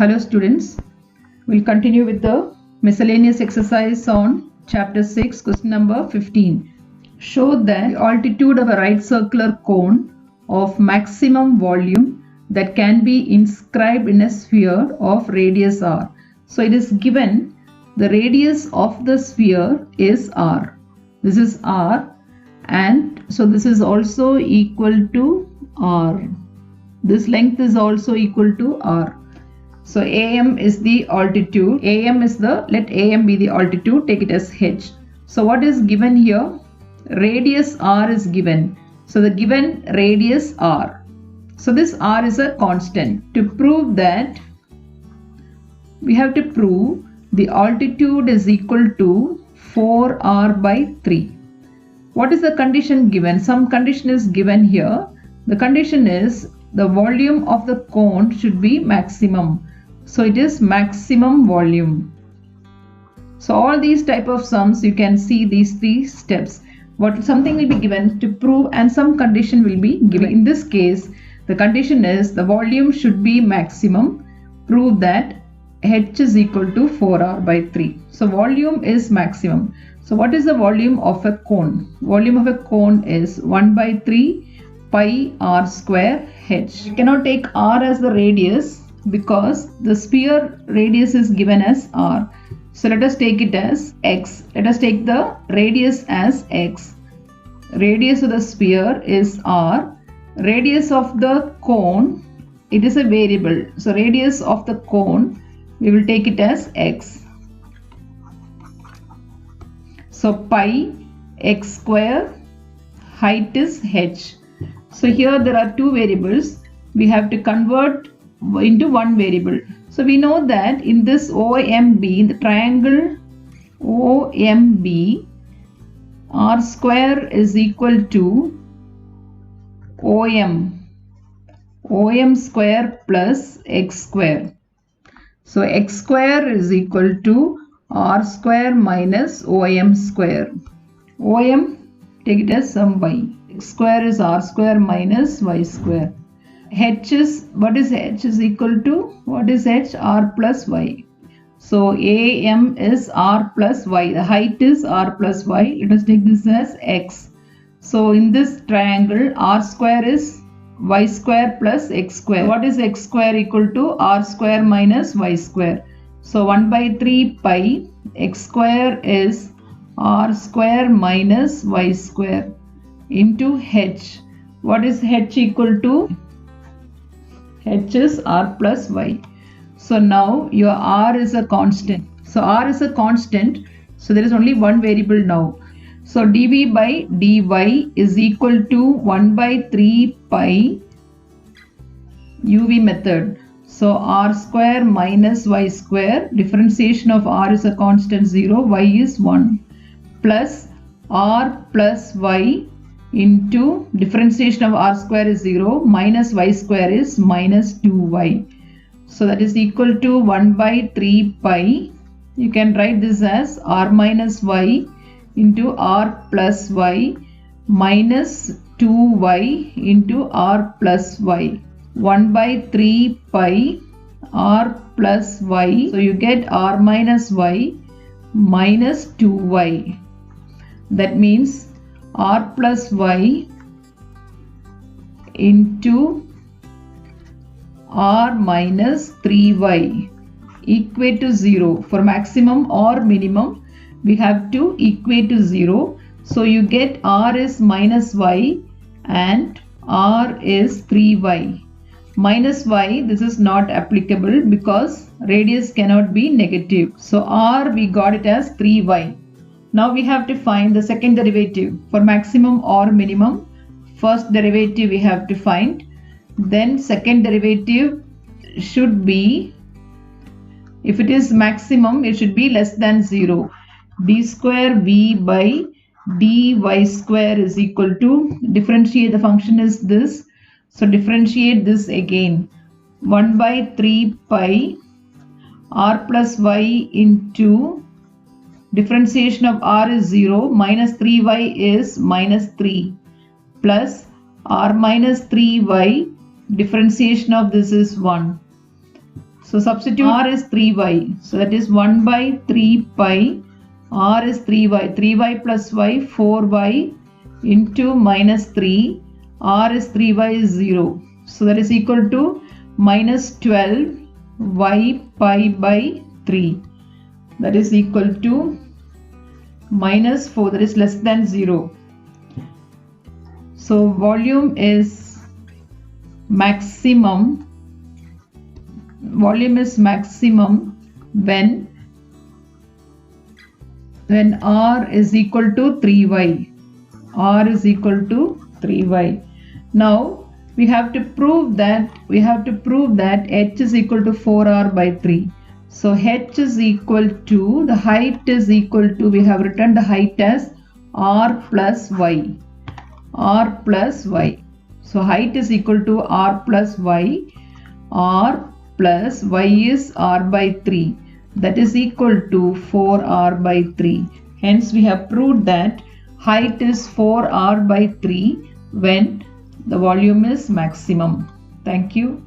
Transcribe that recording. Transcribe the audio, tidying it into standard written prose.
Hello students, we'll continue with the miscellaneous exercise on chapter 6, question number 15. Show that the altitude of a right circular cone of maximum volume that can be inscribed in a sphere of radius r. So it is given the radius of the sphere is r. This is r, and so this is also equal to r. This length is also equal to r. So AM is the altitude. AM is let AM be the altitude. Take it as h. So what is given here? Radius r is given. So the given radius r. So this r is a constant. To prove that, we have to prove the altitude is equal to 4r by 3. What is the condition given? Some condition is given here. The condition is the volume of the cone should be maximum. So it is maximum volume. So all these type of sums, you can see these three steps. Something will be given to prove and some condition will be given. In this case, the condition is the volume should be maximum. Prove that h is equal to 4r by 3. So volume is maximum. So what is the volume of a cone? Volume of a cone is 1 by 3 pi r square h. You cannot take r as the radius because the sphere radius is given as r. So let us take it as x. Let us take the radius as x. Radius of the sphere is r. Radius of the cone, it is a variable. So radius of the cone, we will take it as x. So pi x square, height is h. So here there are two variables. We have to convert into one variable. So we know that in this OMB, in the triangle OMB, r square is equal to OM square plus x square. So x square is equal to r square minus OM square. OM, take it as some y. X square is r square minus y square. H is, what is h is equal to, what is h? R plus y. So AM is r plus y. The height is r plus y. Let us take this as x. So in this triangle, r square is y square plus x square. What is x square equal to? R square minus y square. So 1 by 3 pi x square is r square minus y square into h. What is h equal to? H is r plus y. So now your r is a constant. So r is a constant. So there is only one variable now. So dv by dy is equal to 1 by 3 pi uv method. So r square minus y square, differentiation of r is a constant 0, y is 1, plus r plus y into differentiation of r square is 0, minus y square is minus 2y. So that is equal to 1 by 3 pi. You can write this as r minus y into r plus y minus 2y into r plus y. 1 by 3 pi r plus y. So you get r minus y minus 2y. That means r plus y into r minus 3y equate to 0. For maximum or minimum, we have to equate to 0. So you get r is minus y and r is 3y. Minus y, this is not applicable because radius cannot be negative. So r, we got it as 3y. Now we have to find the second derivative. For maximum or minimum, first derivative we have to find. Then second derivative should be, if it is maximum, it should be less than 0. d square v by dy square is equal to, differentiate the function is this. So differentiate this again. 1 by 3 pi r plus y into differentiation of r is 0, minus 3y is minus 3, plus r minus 3y, differentiation of this is 1. So substitute r is 3y. So that is 1 by 3 pi. R is 3y. 3y plus y, 4y into minus 3. R is 3y is 0. So that is equal to minus 12 y pi by 3. That is equal to minus 4. That is less than 0. So volume is maximum. Volume is maximum when R is equal to 3y. R is equal to 3y. Now we have to prove that h is equal to 4r by 3. So h is equal to, the height is equal to, we have written the height as r plus y. R plus y. So height is equal to r plus y. R plus y is r by 3. That is equal to 4r by 3. Hence we have proved that height is 4r by 3 when the volume is maximum. Thank you.